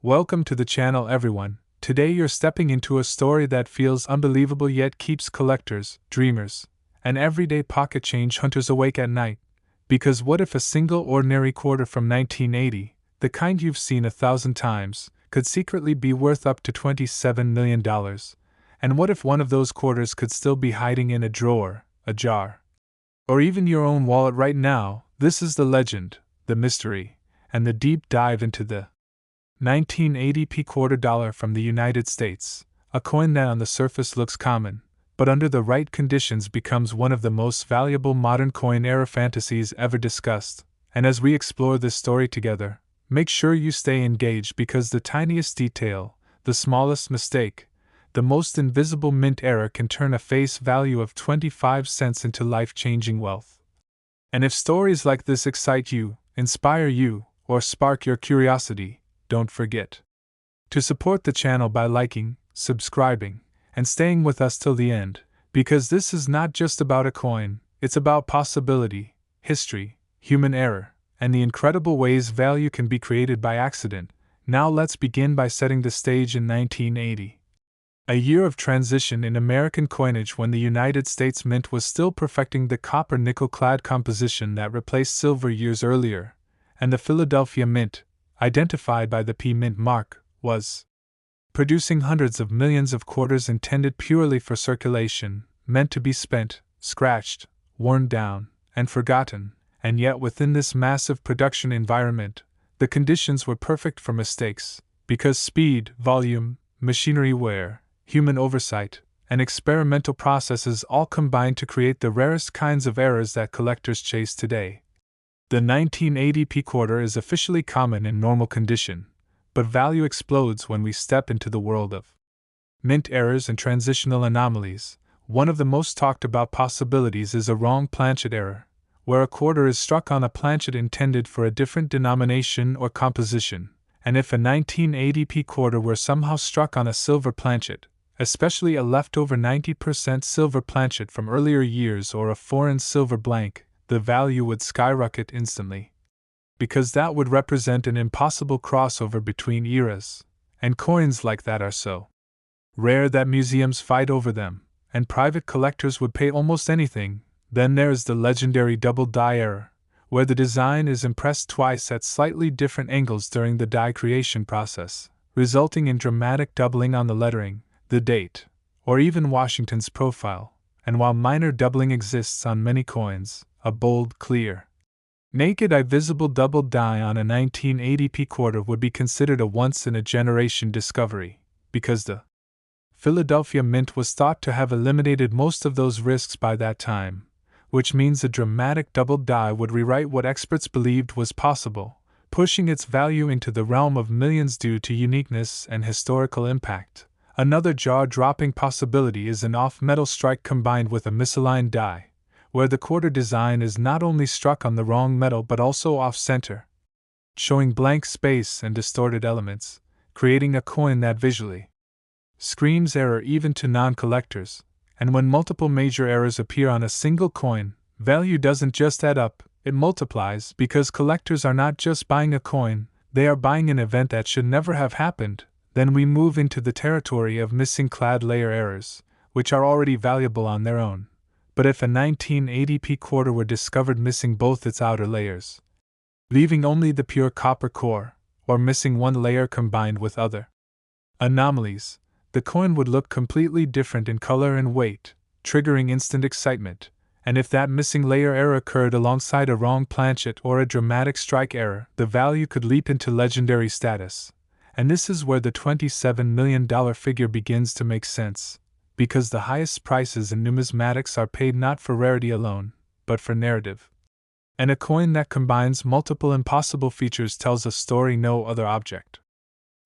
Welcome to the channel, everyone. Today you're stepping into a story that feels unbelievable yet keeps collectors, dreamers, and everyday pocket change hunters awake at night. Because what if a single ordinary quarter from 1980, the kind you've seen 1,000 times, could secretly be worth up to $27 million? And what if one of those quarters could still be hiding in a drawer, a jar, or even your own wallet right now? This is the legend, the mystery, and the deep dive into the 1980 quarter dollar from the United States, a coin that on the surface looks common, but under the right conditions becomes one of the most valuable modern coin era fantasies ever discussed. And as we explore this story together, make sure you stay engaged, because the tiniest detail, the smallest mistake, the most invisible mint error can turn a face value of 25 cents into life-changing wealth. And if stories like this excite you, inspire you, or spark your curiosity, don't forget to support the channel by liking, subscribing, and staying with us till the end, because this is not just about a coin, it's about possibility, history, human error, and the incredible ways value can be created by accident. Now let's begin by setting the stage in 1980. A year of transition in American coinage, when the United States Mint was still perfecting the copper-nickel clad composition that replaced silver years earlier, and the Philadelphia Mint, identified by the P Mint mark, was producing hundreds of millions of quarters intended purely for circulation, meant to be spent, scratched, worn down, and forgotten. And yet within this massive production environment, the conditions were perfect for mistakes, because speed, volume, machinery wear, human oversight, and experimental processes all combined to create the rarest kinds of errors that collectors chase today. The 1980 quarter is officially common in normal condition, but value explodes when we step into the world of mint errors and transitional anomalies. One of the most talked about possibilities is a wrong planchet error, where a quarter is struck on a planchet intended for a different denomination or composition. And if a 1980 quarter were somehow struck on a silver planchet, especially a leftover 90% silver planchet from earlier years or a foreign silver blank, the value would skyrocket instantly. Because that would represent an impossible crossover between eras, and coins like that are so rare that museums fight over them, and private collectors would pay almost anything. Then there's the legendary double die error, where the design is impressed twice at slightly different angles during the die creation process, resulting in dramatic doubling on the lettering, the date, or even Washington's profile. And while minor doubling exists on many coins, a bold, clear, naked eye visible double die on a 1980 quarter would be considered a once-in-a-generation discovery, because the Philadelphia Mint was thought to have eliminated most of those risks by that time, which means a dramatic double die would rewrite what experts believed was possible, pushing its value into the realm of millions due to uniqueness and historical impact. Another jaw-dropping possibility is an off-metal strike combined with a misaligned die, where the quarter design is not only struck on the wrong metal but also off-center, showing blank space and distorted elements, creating a coin that visually screams error even to non-collectors. And when multiple major errors appear on a single coin, value doesn't just add up, it multiplies, because collectors are not just buying a coin, they are buying an event that should never have happened. Then we move into the territory of missing clad layer errors, which are already valuable on their own. But if a 1980 quarter were discovered missing both its outer layers, leaving only the pure copper core, or missing one layer combined with other anomalies, the coin would look completely different in color and weight, triggering instant excitement. And if that missing layer error occurred alongside a wrong planchet or a dramatic strike error, the value could leap into legendary status. And this is where the $27 million figure begins to make sense, because the highest prices in numismatics are paid not for rarity alone, but for narrative. And a coin that combines multiple impossible features tells a story no other object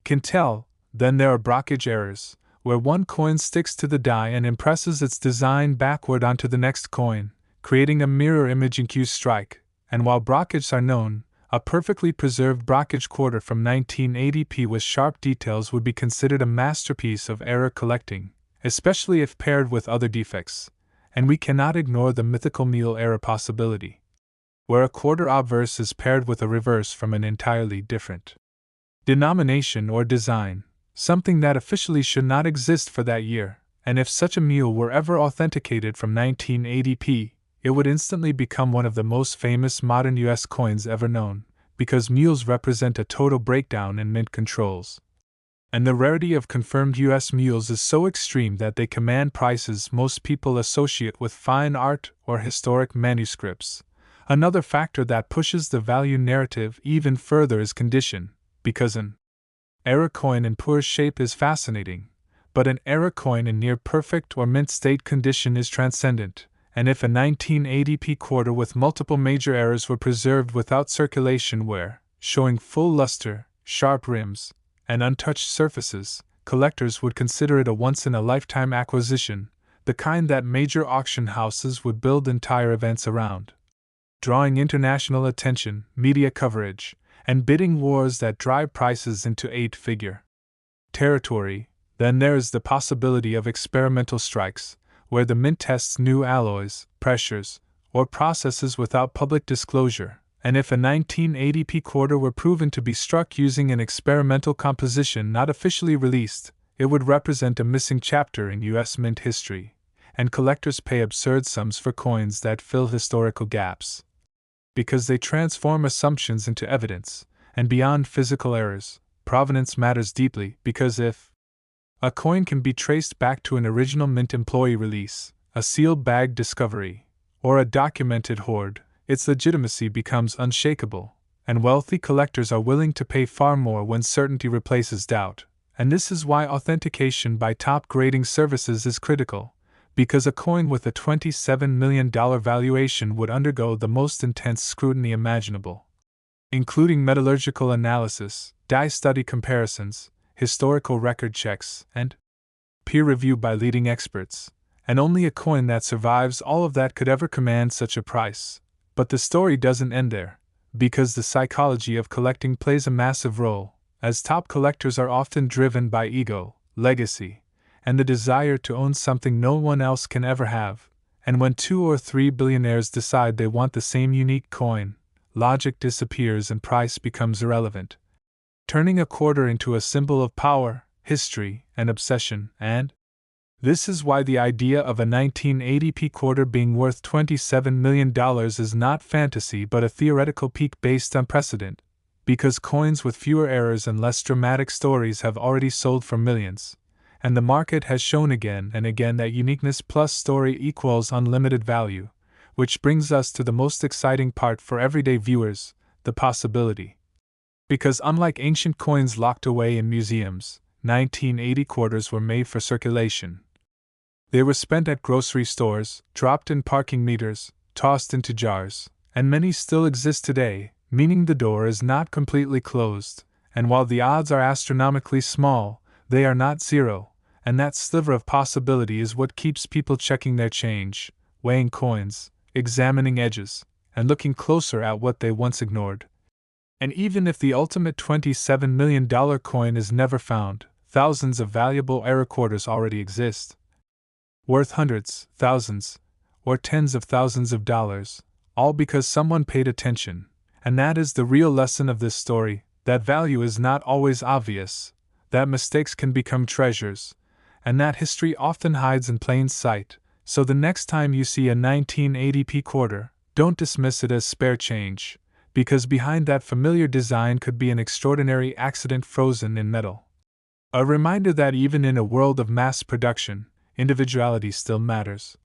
can tell. Then there are brockage errors, where one coin sticks to the die and impresses its design backward onto the next coin, creating a mirror image in Q strike. And while brockages are known, a perfectly preserved brockage quarter from 1980 with sharp details would be considered a masterpiece of error collecting, especially if paired with other defects. And we cannot ignore the mythical mule error possibility, where a quarter obverse is paired with a reverse from an entirely different denomination, or design, something that officially should not exist for that year, and if such a mule were ever authenticated from 1980p, it would instantly become one of the most famous modern US coins ever known, because mules represent a total breakdown in mint controls. And the rarity of confirmed US mules is so extreme that they command prices most people associate with fine art or historic manuscripts. Another factor that pushes the value narrative even further is condition, because an era coin in poor shape is fascinating, but an era coin in near perfect or mint state condition is transcendent, and if a 1980p quarter with multiple major errors were preserved without circulation wear, showing full luster, sharp rims, and untouched surfaces, collectors would consider it a once-in-a-lifetime acquisition, the kind that major auction houses would build entire events around. Drawing international attention, media coverage, and bidding wars that drive prices into eight-figure territory. Then there is the possibility of experimental strikes, where the mint tests new alloys, pressures, or processes without public disclosure, and if a 1980p quarter were proven to be struck using an experimental composition not officially released, it would represent a missing chapter in US mint history, and collectors pay absurd sums for coins that fill historical gaps. Because they transform assumptions into evidence, and beyond physical errors, provenance matters deeply, because if a coin can be traced back to an original mint employee release, a sealed bag discovery, or a documented hoard, its legitimacy becomes unshakable, and wealthy collectors are willing to pay far more when certainty replaces doubt, and this is why authentication by top grading services is critical, because a coin with a $27 million valuation would undergo the most intense scrutiny imaginable, including metallurgical analysis, die study comparisons, historical record checks, and peer review by leading experts, and only a coin that survives all of that could ever command such a price. But the story doesn't end there, because the psychology of collecting plays a massive role, as top collectors are often driven by ego, legacy, and the desire to own something no one else can ever have, and when 2 or 3 billionaires decide they want the same unique coin, logic disappears and price becomes irrelevant, turning a quarter into a symbol of power, history, and obsession, and this is why the idea of a 1980p quarter being worth $27 million is not fantasy but a theoretical peak based on precedent, because coins with fewer errors and less dramatic stories have already sold for millions, and the market has shown again and again that uniqueness plus story equals unlimited value, which brings us to the most exciting part for everyday viewers, the possibility. Because unlike ancient coins locked away in museums, 1980 quarters were made for circulation. They were spent at grocery stores, dropped in parking meters, tossed into jars, and many still exist today, meaning the door is not completely closed, and while the odds are astronomically small, they are not zero, and that sliver of possibility is what keeps people checking their change, weighing coins, examining edges, and looking closer at what they once ignored. And even if the ultimate $27 million coin is never found, thousands of valuable error quarters already exist, worth hundreds, thousands, or tens of thousands of dollars, all because someone paid attention. And that is the real lesson of this story, that value is not always obvious, that mistakes can become treasures, and that history often hides in plain sight. So the next time you see a 1980p quarter, don't dismiss it as spare change, because behind that familiar design could be an extraordinary accident frozen in metal. A reminder that even in a world of mass production, individuality still matters.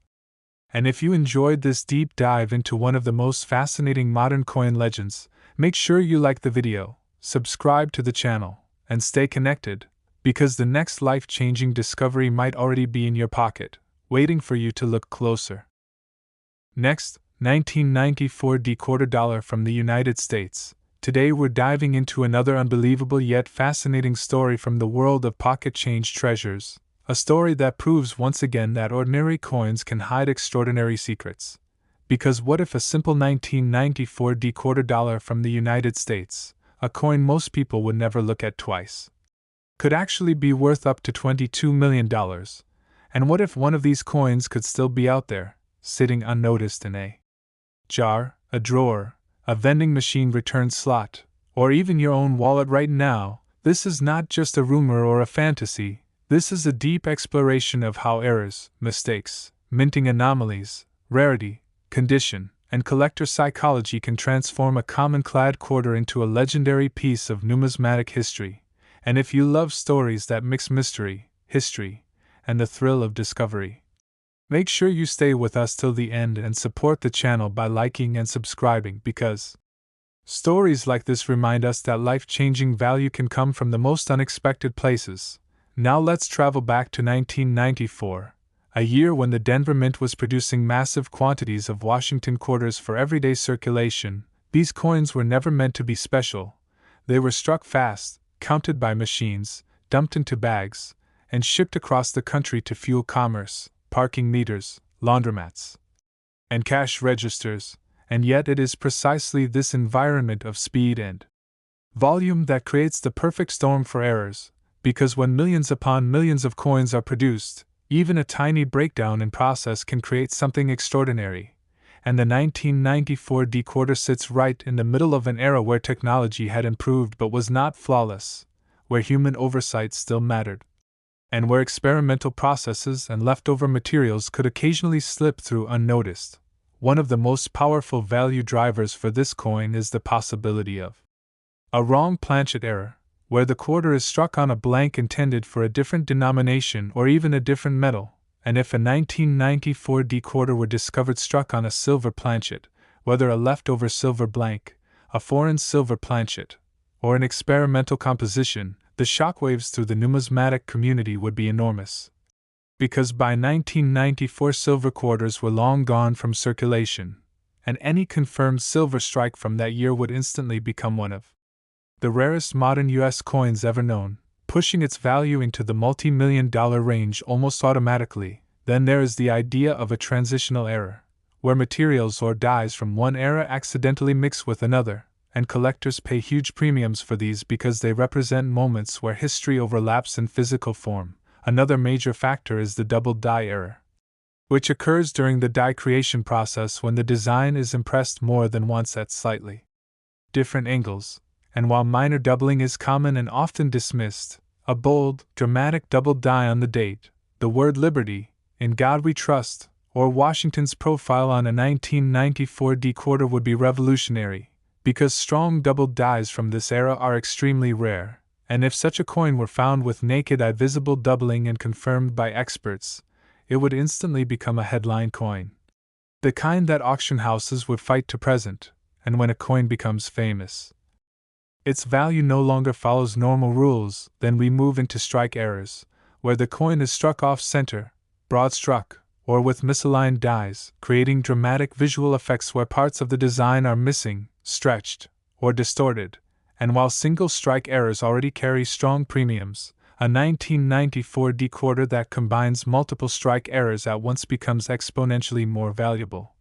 And if you enjoyed this deep dive into one of the most fascinating modern coin legends, make sure you like the video, subscribe to the channel, and stay connected, because the next life-changing discovery might already be in your pocket, waiting for you to look closer. Next, 1994 quarter dollar from the United States. Today we're diving into another unbelievable yet fascinating story from the world of pocket change treasures. A story that proves once again that ordinary coins can hide extraordinary secrets. Because what if a simple 1994 quarter dollar from the United States, a coin most people would never look at twice, could actually be worth up to $22 million? And what if one of these coins could still be out there, sitting unnoticed in a jar, a drawer, a vending machine return slot, or even your own wallet right now? This is not just a rumor or a fantasy, this is a deep exploration of how errors, mistakes, minting anomalies, rarity, condition, and collector psychology can transform a common clad quarter into a legendary piece of numismatic history. And if you love stories that mix mystery, history, and the thrill of discovery, make sure you stay with us till the end and support the channel by liking and subscribing, because stories like this remind us that life-changing value can come from the most unexpected places. Now let's travel back to 1994, a year when the Denver Mint was producing massive quantities of Washington quarters for everyday circulation. These coins were never meant to be special. They were struck fast, counted by machines, dumped into bags, and shipped across the country to fuel commerce, parking meters, laundromats, and cash registers. And yet it is precisely this environment of speed and volume that creates the perfect storm for errors, because when millions upon millions of coins are produced, even a tiny breakdown in process can create something extraordinary. And the 1994 D quarter sits right in the middle of an era where technology had improved but was not flawless, where human oversight still mattered, and where experimental processes and leftover materials could occasionally slip through unnoticed. One of the most powerful value drivers for this coin is the possibility of a wrong planchet error, where the quarter is struck on a blank intended for a different denomination or even a different metal. And if a 1994 D quarter were discovered struck on a silver planchet, whether a leftover silver blank, a foreign silver planchet, or an experimental composition, the shockwaves through the numismatic community would be enormous. Because by 1994 silver quarters were long gone from circulation, and any confirmed silver strike from that year would instantly become one of the rarest modern U.S. coins ever known, pushing its value into the multi-million-dollar range almost automatically. Then there is the idea of a transitional error, where materials or dyes from one era accidentally mix with another, and collectors pay huge premiums for these because they represent moments where history overlaps in physical form. Another major factor is the double dye error, which occurs during the dye creation process when the design is impressed more than once at slightly different angles. And while minor doubling is common and often dismissed, a bold, dramatic double dye on the date, the word Liberty, In God We Trust, or Washington's profile on a 1994 D quarter would be revolutionary, because strong double dyes from this era are extremely rare. And if such a coin were found with naked eye visible doubling and confirmed by experts, it would instantly become a headline coin. The kind that auction houses would fight to present, and when a coin becomes famous, its value no longer follows normal rules. Then we move into strike errors, where the coin is struck off-center, broad-struck, or with misaligned dyes, creating dramatic visual effects where parts of the design are missing, stretched, or distorted. And while single strike errors already carry strong premiums, a 1994 D quarter that combines multiple strike errors at once becomes exponentially more valuable.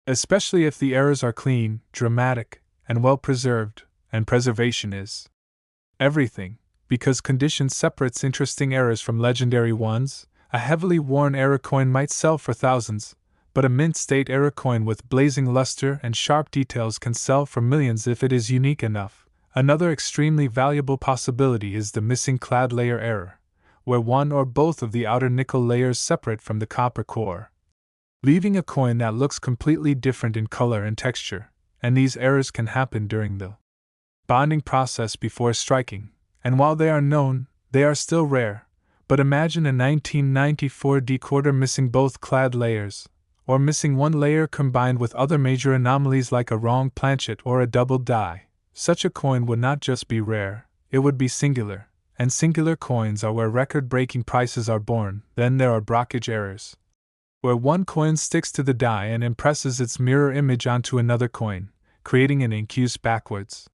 Especially if the errors are clean, dramatic, and well preserved, and preservation is everything, because condition separates interesting errors from legendary ones. A heavily worn error coin might sell for thousands, but a mint state error coin with blazing luster and sharp details can sell for millions if it is unique enough. Another extremely valuable possibility is the missing clad layer error, where one or both of the outer nickel layers separate from the copper core, leaving a coin that looks completely different in color and texture, and these errors can happen during the bonding process before striking, and while they are known, they are still rare. But imagine a 1994 D quarter missing both clad layers, or missing one layer combined with other major anomalies like a wrong planchet or a double dye. Such a coin would not just be rare, it would be singular, and singular coins are where record-breaking prices are born. Then there are brockage errors, where one coin sticks to the die and impresses its mirror image onto another coin, creating an incuse backwards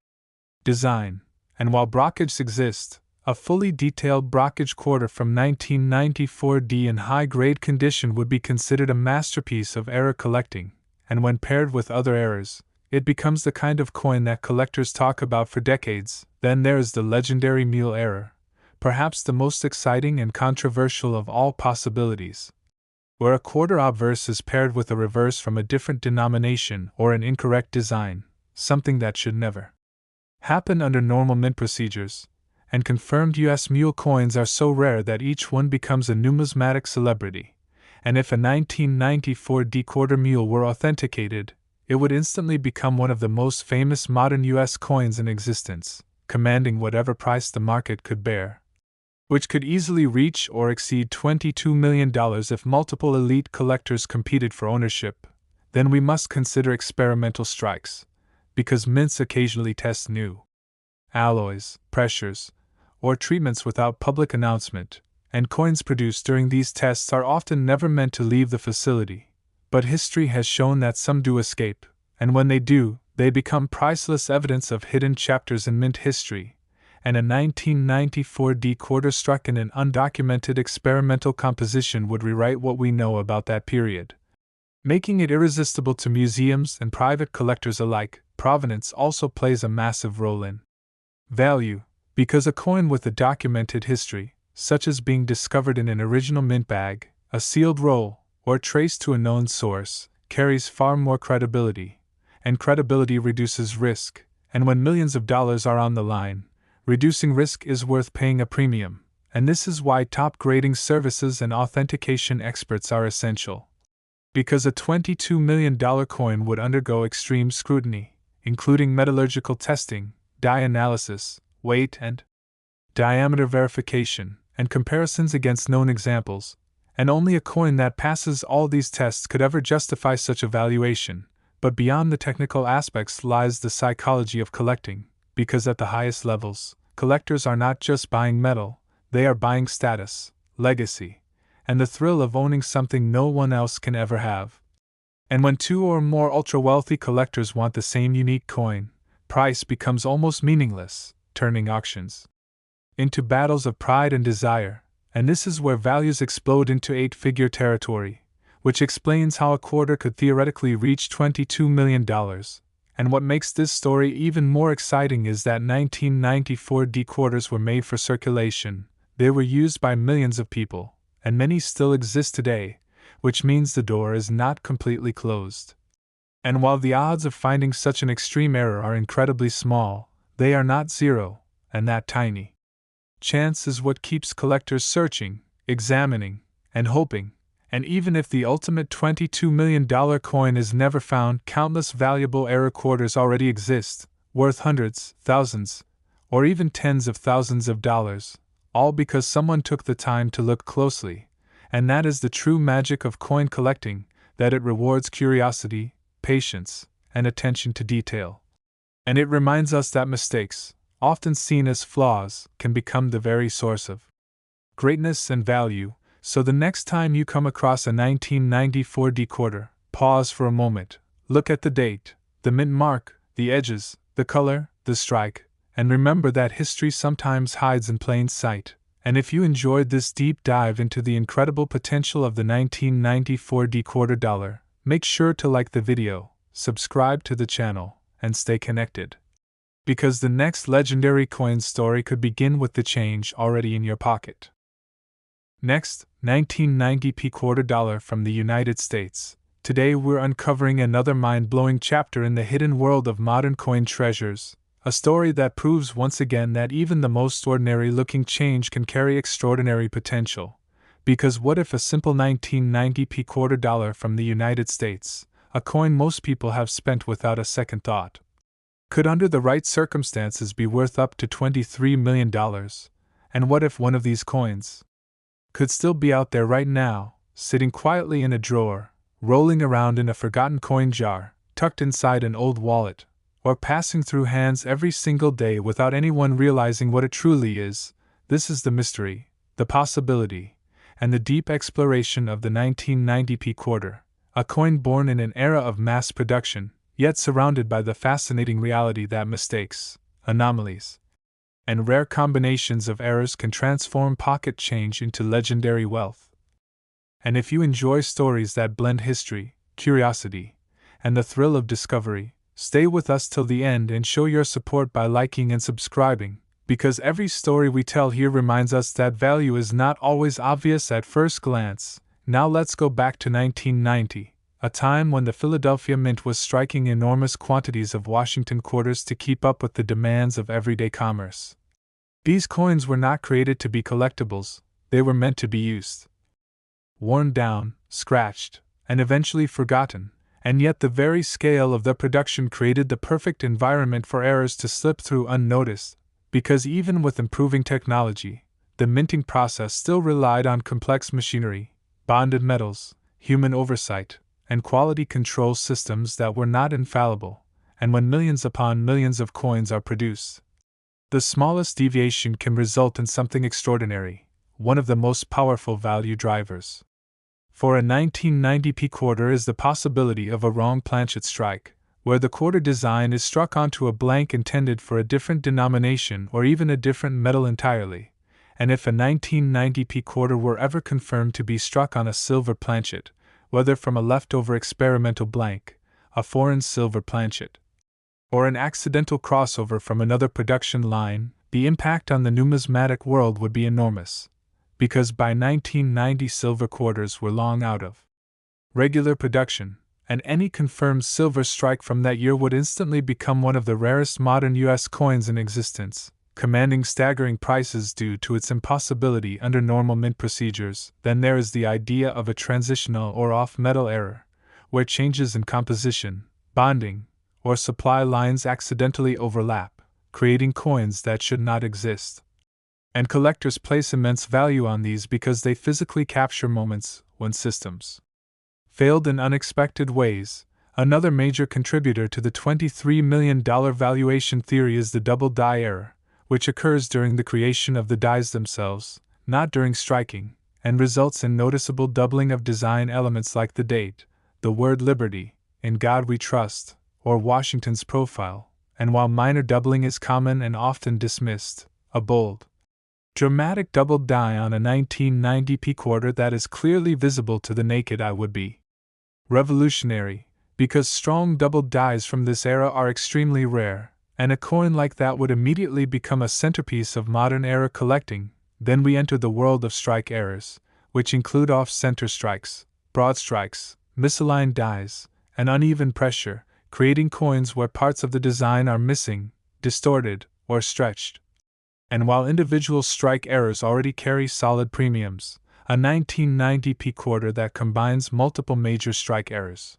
design. And while brockage exists, a fully detailed brockage quarter from 1994 D in high-grade condition would be considered a masterpiece of error collecting, and when paired with other errors, it becomes the kind of coin that collectors talk about for decades. Then there is the legendary mule error, perhaps the most exciting and controversial of all possibilities, where a quarter obverse is paired with a reverse from a different denomination or an incorrect design, something that should never happen under normal mint procedures. and confirmed U.S. mule coins are so rare that each one becomes a numismatic celebrity, and if a 1994 D-quarter mule were authenticated, it would instantly become one of the most famous modern U.S. coins in existence, commanding whatever price the market could bear, which could easily reach or exceed $22 million if multiple elite collectors competed for ownership. Then we must consider experimental strikes, because mints occasionally test new alloys, pressures, or treatments without public announcement, and coins produced during these tests are often never meant to leave the facility. But history has shown that some do escape, and when they do, they become priceless evidence of hidden chapters in mint history, and a 1994 D-quarter struck in an undocumented experimental composition would rewrite what we know about that period, making it irresistible to museums and private collectors alike. Provenance also plays a massive role in value, because a coin with a documented history, such as being discovered in an original mint bag, a sealed roll, or traced to a known source, carries far more credibility, and credibility reduces risk, and when millions of dollars are on the line, reducing risk is worth paying a premium, and this is why top grading services and authentication experts are essential. Because a $22 million coin would undergo extreme scrutiny, including metallurgical testing, dye analysis, weight and diameter verification, and comparisons against known examples, and only a coin that passes all these tests could ever justify such a valuation. But beyond the technical aspects lies the psychology of collecting, because at the highest levels, collectors are not just buying metal, they are buying status, legacy, and the thrill of owning something no one else can ever have. And when two or more ultra-wealthy collectors want the same unique coin, price becomes almost meaningless, turning auctions into battles of pride and desire, and this is where values explode into eight-figure territory, which explains how a quarter could theoretically reach $22 million. And what makes this story even more exciting is that 1994 D-quarters were made for circulation. They were used by millions of people, and many still exist today, which means the door is not completely closed. And while the odds of finding such an extreme error are incredibly small, they are not zero, and that tiny chance is what keeps collectors searching, examining, and hoping. And even if the ultimate $22 million coin is never found, countless valuable error quarters already exist, worth hundreds, thousands, or even tens of thousands of dollars, all because someone took the time to look closely. And that is the true magic of coin collecting, that it rewards curiosity, patience, and attention to detail. And it reminds us that mistakes, often seen as flaws, can become the very source of greatness and value. So the next time you come across a 1994 D-quarter, pause for a moment, look at the date, the mint mark, the edges, the color, the strike, and remember that history sometimes hides in plain sight. And if you enjoyed this deep dive into the incredible potential of the 1994 D-quarter dollar, make sure to like the video, subscribe to the channel, and stay connected. Because the next legendary coin story could begin with the change already in your pocket. Next, 1990 P-quarter dollar from the United States. Today we're uncovering another mind-blowing chapter in the hidden world of modern coin treasures, a story that proves once again that even the most ordinary-looking change can carry extraordinary potential. Because what if a simple 1990 P-quarter dollar from the United States, a coin most people have spent without a second thought, could under the right circumstances be worth up to $23 million? And what if one of these coins could still be out there right now, sitting quietly in a drawer, rolling around in a forgotten coin jar, tucked inside an old wallet, or passing through hands every single day without anyone realizing what it truly is? This is the mystery, the possibility, and the deep exploration of the 1990 P-quarter, a coin born in an era of mass production, yet surrounded by the fascinating reality that mistakes, anomalies, and rare combinations of errors can transform pocket change into legendary wealth. And if you enjoy stories that blend history, curiosity, and the thrill of discovery, stay with us till the end and show your support by liking and subscribing, because every story we tell here reminds us that value is not always obvious at first glance. Now let's go back to 1990. A time when the Philadelphia Mint was striking enormous quantities of Washington quarters to keep up with the demands of everyday commerce. These coins were not created to be collectibles, they were meant to be used. Worn down, scratched, and eventually forgotten, and yet the very scale of their production created the perfect environment for errors to slip through unnoticed, because even with improving technology, the minting process still relied on complex machinery, bonded metals, human oversight, and quality control systems that were not infallible, and when millions upon millions of coins are produced, the smallest deviation can result in something extraordinary, one of the most powerful value drivers. For a 1990p quarter is the possibility of a wrong planchet strike, where the quarter design is struck onto a blank intended for a different denomination or even a different metal entirely, and if a 1990p quarter were ever confirmed to be struck on a silver planchet, whether from a leftover experimental blank, a foreign silver planchet, or an accidental crossover from another production line, the impact on the numismatic world would be enormous, because by 1990 silver quarters were long out of regular production, and any confirmed silver strike from that year would instantly become one of the rarest modern U.S. coins in existence, commanding staggering prices due to its impossibility under normal mint procedures. Then there is the idea of a transitional or off-metal error, where changes in composition, bonding, or supply lines accidentally overlap, creating coins that should not exist. And collectors place immense value on these because they physically capture moments when systems failed in unexpected ways. Another major contributor to the $23 million valuation theory is the double die error, which occurs during the creation of the dies themselves, not during striking, and results in noticeable doubling of design elements like the date, the word liberty, in God we trust, or Washington's profile, and while minor doubling is common and often dismissed, a bold, dramatic double die on a 1990p quarter that is clearly visible to the naked eye would be revolutionary, because strong double dies from this era are extremely rare, and a coin like that would immediately become a centerpiece of modern era collecting. Then we enter the world of strike errors, which include off-center strikes, broad strikes, misaligned dies, and uneven pressure, creating coins where parts of the design are missing, distorted, or stretched. And while individual strike errors already carry solid premiums, a 1990p quarter that combines multiple major strike errors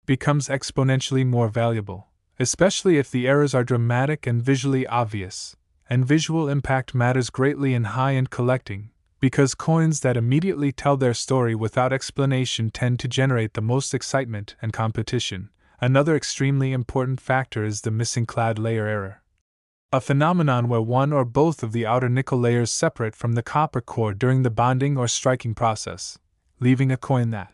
becomes exponentially more valuable, especially if the errors are dramatic and visually obvious. And visual impact matters greatly in high-end collecting, because coins that immediately tell their story without explanation tend to generate the most excitement and competition. Another extremely important factor is the missing clad layer error, a phenomenon where one or both of the outer nickel layers separate from the copper core during the bonding or striking process, leaving a coin that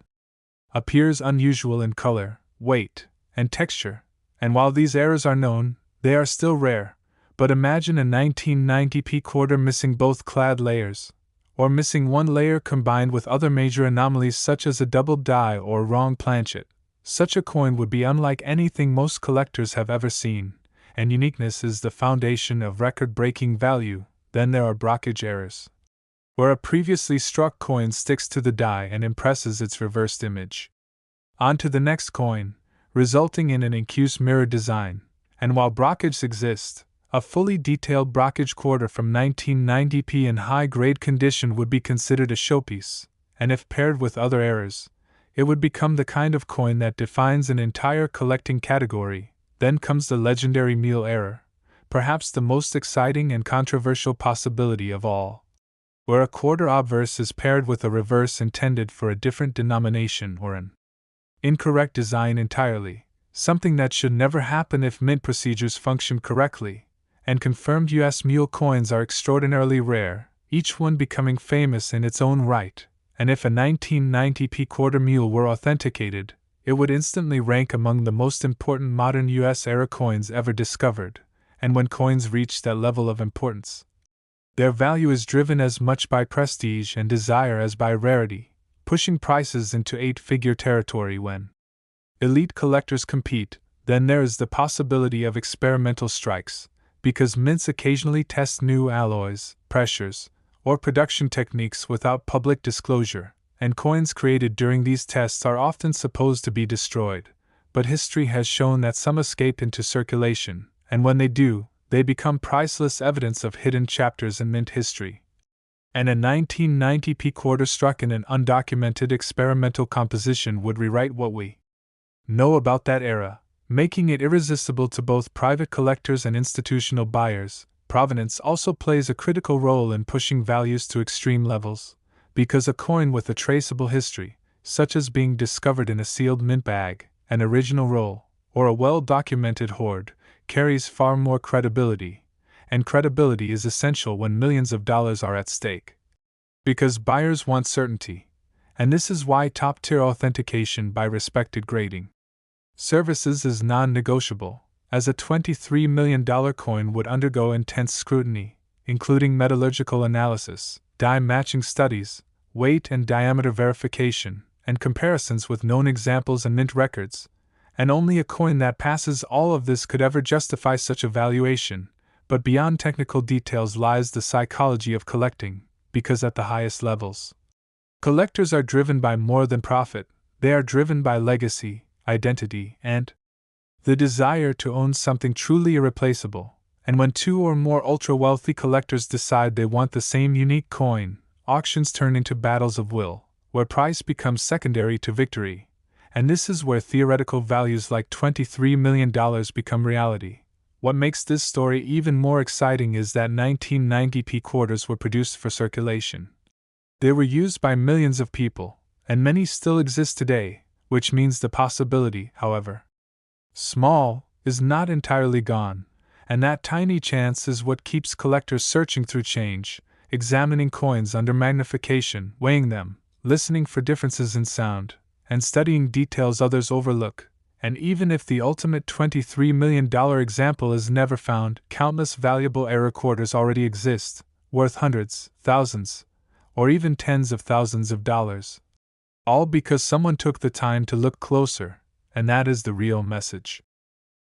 appears unusual in color, weight, and texture. And while these errors are known, they are still rare. But imagine a 1990p quarter missing both clad layers, or missing one layer combined with other major anomalies such as a double die or wrong planchet. Such a coin would be unlike anything most collectors have ever seen, and uniqueness is the foundation of record-breaking value. Then there are brockage errors, where a previously struck coin sticks to the die and impresses its reversed image onto the next coin, resulting in an incuse mirror design. And while brockage exists, a fully detailed brockage quarter from 1990p in high-grade condition would be considered a showpiece, and if paired with other errors, it would become the kind of coin that defines an entire collecting category. Then comes the legendary mule error, perhaps the most exciting and controversial possibility of all, where a quarter obverse is paired with a reverse intended for a different denomination or an incorrect design entirely, something that should never happen if mint procedures function correctly, and confirmed US mule coins are extraordinarily rare, each one becoming famous in its own right. And if a 1990p quarter mule were authenticated, it would instantly rank among the most important modern US era coins ever discovered. And when coins reach that level of importance, their value is driven as much by prestige and desire as by rarity, pushing prices into eight-figure territory when elite collectors compete. Then there is the possibility of experimental strikes, because mints occasionally test new alloys, pressures, or production techniques without public disclosure, and coins created during these tests are often supposed to be destroyed, but history has shown that some escape into circulation, and when they do, they become priceless evidence of hidden chapters in mint history. And a 1990p quarter struck in an undocumented experimental composition would rewrite what we know about that era, making it irresistible to both private collectors and institutional buyers. Provenance also plays a critical role in pushing values to extreme levels, because a coin with a traceable history, such as being discovered in a sealed mint bag, an original roll, or a well-documented hoard, carries far more credibility, and credibility is essential when millions of dollars are at stake. Because buyers want certainty, and this is why top-tier authentication by respected grading services is non-negotiable, as a $23 million coin would undergo intense scrutiny, including metallurgical analysis, die matching studies, weight and diameter verification, and comparisons with known examples and mint records, and only a coin that passes all of this could ever justify such a valuation. But beyond technical details lies the psychology of collecting, because at the highest levels, collectors are driven by more than profit, they are driven by legacy, identity, and the desire to own something truly irreplaceable. And when two or more ultra-wealthy collectors decide they want the same unique coin, auctions turn into battles of will, where price becomes secondary to victory. And this is where theoretical values like $23 million become reality. What makes this story even more exciting is that 1990p quarters were produced for circulation. They were used by millions of people, and many still exist today, which means the possibility, however small, is not entirely gone, and that tiny chance is what keeps collectors searching through change, examining coins under magnification, weighing them, listening for differences in sound, and studying details others overlook. And even if the ultimate $23 million example is never found, countless valuable error quarters already exist, worth hundreds, thousands, or even tens of thousands of dollars. All because someone took the time to look closer, and that is the real message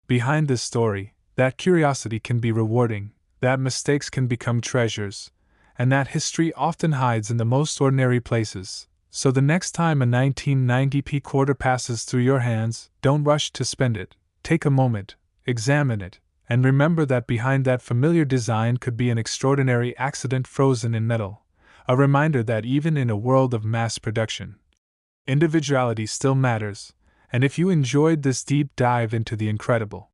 behind this story, that curiosity can be rewarding, that mistakes can become treasures, and that history often hides in the most ordinary places. So the next time a 1990p quarter passes through your hands, don't rush to spend it. Take a moment, examine it, and remember that behind that familiar design could be an extraordinary accident frozen in metal, a reminder that even in a world of mass production, individuality still matters. And if you enjoyed this deep dive into the incredible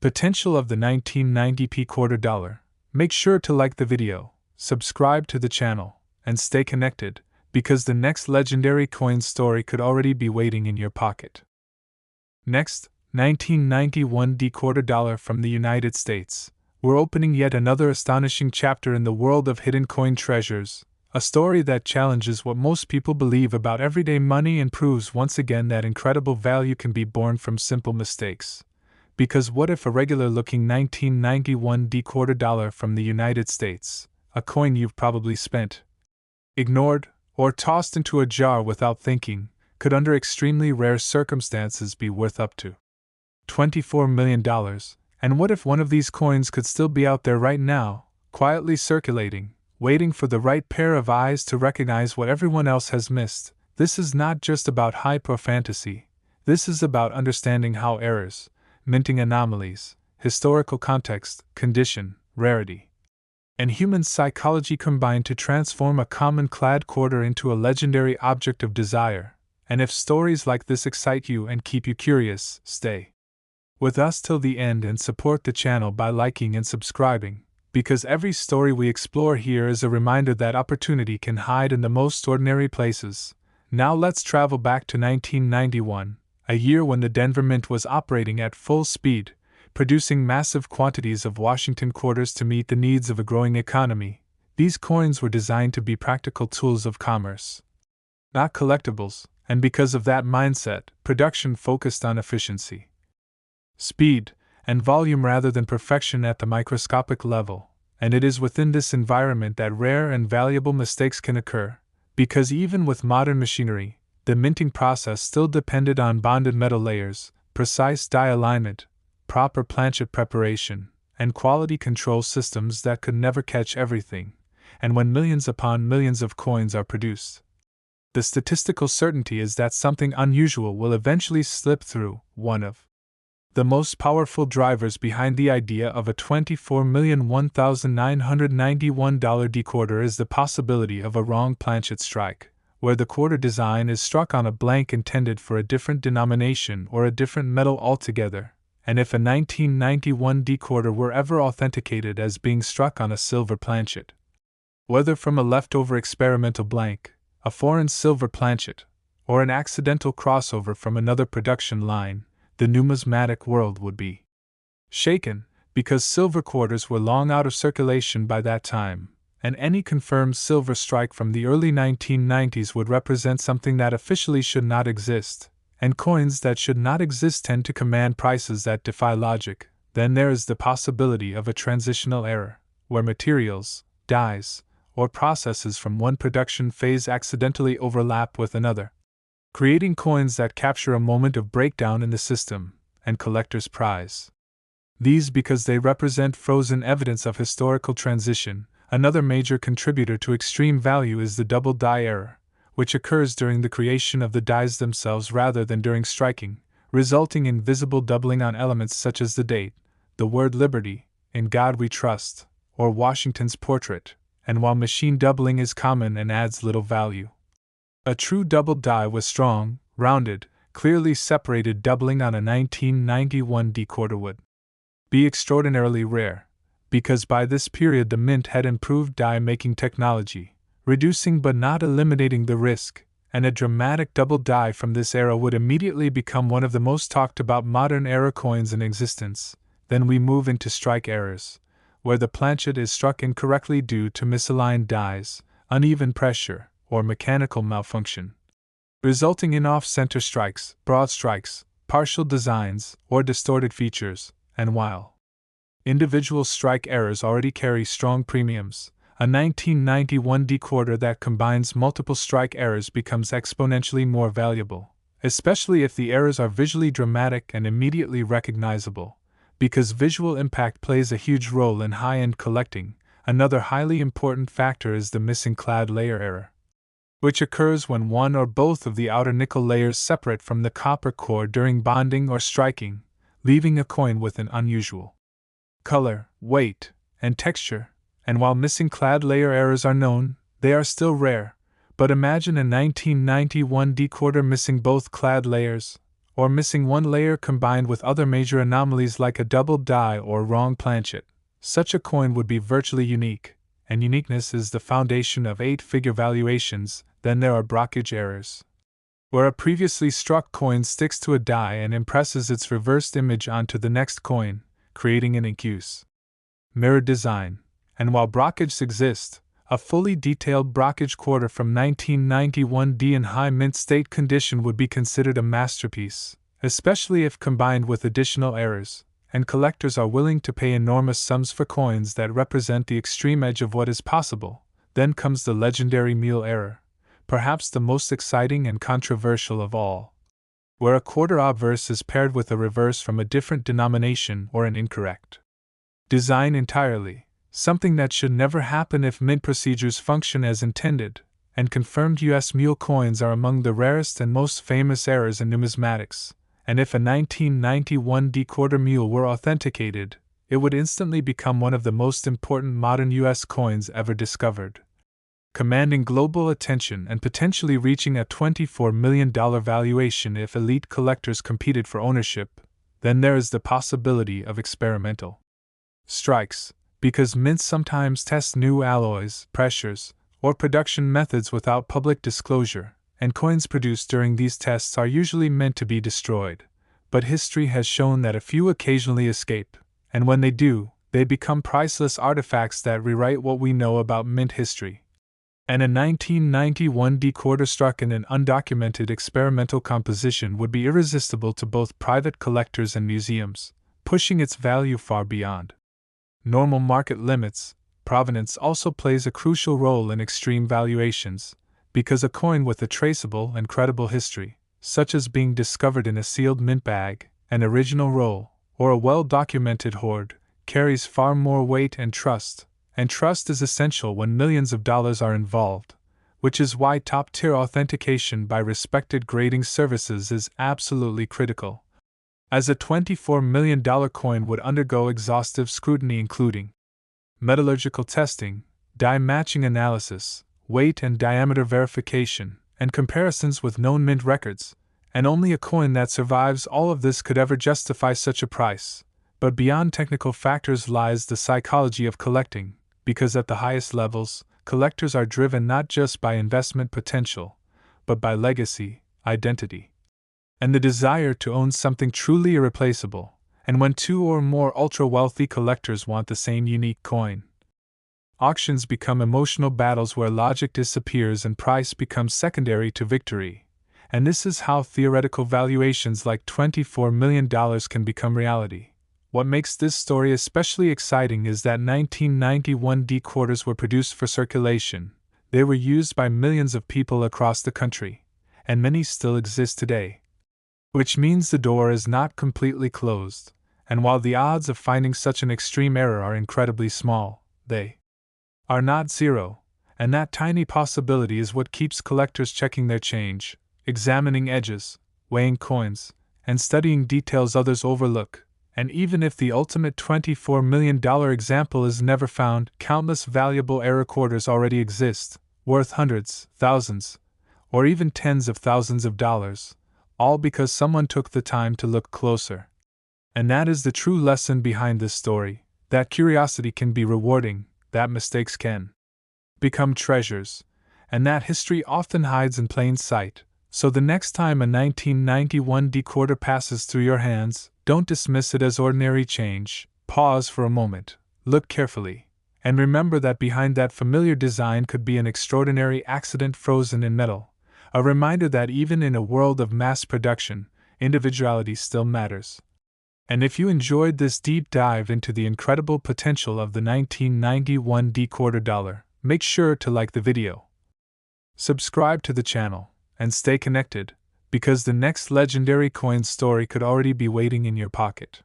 potential of the 1990p quarter dollar, make sure to like the video, subscribe to the channel, and stay connected, because the next legendary coin story could already be waiting in your pocket. Next, 1991 quarter dollar from the United States. We're opening yet another astonishing chapter in the world of hidden coin treasures, a story that challenges what most people believe about everyday money and proves once again that incredible value can be born from simple mistakes. Because what if a regular-looking 1991 quarter dollar from the United States, a coin you've probably spent, ignored, or tossed into a jar without thinking, could under extremely rare circumstances be worth up to $24 million, and what if one of these coins could still be out there right now, quietly circulating, waiting for the right pair of eyes to recognize what everyone else has missed? This is not just about hype or fantasy, this is about understanding how errors, minting anomalies, historical context, condition, rarity, and human psychology combine to transform a common clad quarter into a legendary object of desire. And if stories like this excite you and keep you curious, stay with us till the end and support the channel by liking and subscribing, because every story we explore here is a reminder that opportunity can hide in the most ordinary places. Now let's travel back to 1991, a year when the Denver Mint was operating at full speed, producing massive quantities of Washington quarters to meet the needs of a growing economy. These coins were designed to be practical tools of commerce, not collectibles, and because of that mindset, production focused on efficiency, speed, and volume rather than perfection at the microscopic level. And it is within this environment that rare and valuable mistakes can occur, because even with modern machinery, the minting process still depended on bonded metal layers, precise die alignment, proper planchet preparation, and quality control systems that could never catch everything. And when millions upon millions of coins are produced, the statistical certainty is that something unusual will eventually slip through. One of The most powerful drivers behind the idea of a $24,001,991 dequarter is the possibility of a wrong planchet strike, where the quarter design is struck on a blank intended for a different denomination or a different metal altogether, and if a 1991 dequarter were ever authenticated as being struck on a silver planchet. Whether from a leftover experimental blank, a foreign silver planchet, or an accidental crossover from another production line, the numismatic world would be shaken, because silver quarters were long out of circulation by that time, and any confirmed silver strike from the early 1990s would represent something that officially should not exist, and coins that should not exist tend to command prices that defy logic. Then there is the possibility of a transitional error, where materials, dyes, or processes from one production phase accidentally overlap with another, creating coins that capture a moment of breakdown in the system, and collectors prize these because they represent frozen evidence of historical transition. Another major contributor to extreme value is the double die error, which occurs during the creation of the dies themselves rather than during striking, resulting in visible doubling on elements such as the date, the word liberty, in God we trust, or Washington's portrait, and while machine doubling is common and adds little value, a true double die with strong, rounded, clearly separated doubling on a 1991 dequarter would be extraordinarily rare, because by this period the mint had improved die-making technology, reducing but not eliminating the risk, and a dramatic double die from this era would immediately become one of the most talked about modern era coins in existence. Then we move into strike errors, where the planchet is struck incorrectly due to misaligned dies, uneven pressure, or mechanical malfunction, resulting in off-center strikes, broad strikes, partial designs, or distorted features. And while individual strike errors already carry strong premiums, a 1991 dequarter that combines multiple strike errors becomes exponentially more valuable, especially if the errors are visually dramatic and immediately recognizable, because visual impact plays a huge role in high-end collecting. Another highly important factor is the missing clad layer error, which occurs when one or both of the outer nickel layers separate from the copper core during bonding or striking, leaving a coin with an unusual color, weight, and texture. And while missing clad layer errors are known, they are still rare. But imagine a 1991 dequarter missing both clad layers, or missing one layer combined with other major anomalies like a double die or wrong planchet. Such a coin would be virtually unique, and uniqueness is the foundation of 8-figure valuations. Then there are brockage errors, where a previously struck coin sticks to a die and impresses its reversed image onto the next coin, creating an incuse mirror design. And while brockages exist, a fully detailed brockage quarter from 1991D in high mint state condition would be considered a masterpiece, especially if combined with additional errors, and collectors are willing to pay enormous sums for coins that represent the extreme edge of what is possible. Then comes the legendary mule error, perhaps the most exciting and controversial of all, where a quarter obverse is paired with a reverse from a different denomination or an incorrect design entirely, something that should never happen if mint procedures function as intended, and confirmed US mule coins are among the rarest and most famous errors in numismatics, and if a 1991 dequarter mule were authenticated, it would instantly become one of the most important modern US coins ever discovered, commanding global attention and potentially reaching a $24 million valuation if elite collectors competed for ownership. Then there is the possibility of experimental strikes, because mints sometimes test new alloys, pressures, or production methods without public disclosure, and coins produced during these tests are usually meant to be destroyed. But history has shown that a few occasionally escape, and when they do, they become priceless artifacts that rewrite what we know about mint history. And a 1991 dequarter struck in an undocumented experimental composition would be irresistible to both private collectors and museums, pushing its value far beyond normal market limits. Provenance also plays a crucial role in extreme valuations, because a coin with a traceable and credible history, such as being discovered in a sealed mint bag, an original roll, or a well-documented hoard, carries far more weight and trust is essential when millions of dollars are involved, which is why top-tier authentication by respected grading services is absolutely critical. as a $24 million coin would undergo exhaustive scrutiny including metallurgical testing, die matching analysis, weight and diameter verification, and comparisons with known mint records, and only a coin that survives all of this could ever justify such a price. But beyond technical factors lies the psychology of collecting, because at the highest levels, collectors are driven not just by investment potential, but by legacy, identity, and the desire to own something truly irreplaceable. And when two or more ultra-wealthy collectors want the same unique coin, auctions become emotional battles where logic disappears and price becomes secondary to victory. And this is how theoretical valuations like $24 million can become reality. What makes this story especially exciting is that 1991 D-quarters were produced for circulation. They were used by millions of people across the country, and many still exist today. Which means the door is not completely closed, and while the odds of finding such an extreme error are incredibly small, they are not zero, and that tiny possibility is what keeps collectors checking their change, examining edges, weighing coins, and studying details others overlook. And even if the ultimate $24 million example is never found, countless valuable RareCoins already exist, worth hundreds, thousands, or even tens of thousands of dollars, all because someone took the time to look closer. And that is the true lesson behind this story, that curiosity can be rewarding, that mistakes can become treasures, and that history often hides in plain sight. So the next time a 1991 D-quarter passes through your hands, don't dismiss it as ordinary change. Pause for a moment, look carefully, and remember that behind that familiar design could be an extraordinary accident frozen in metal, a reminder that even in a world of mass production, individuality still matters. And if you enjoyed this deep dive into the incredible potential of the 1991 D-quarter dollar, make sure to like the video, subscribe to the channel, and stay connected, because the next legendary coin story could already be waiting in your pocket.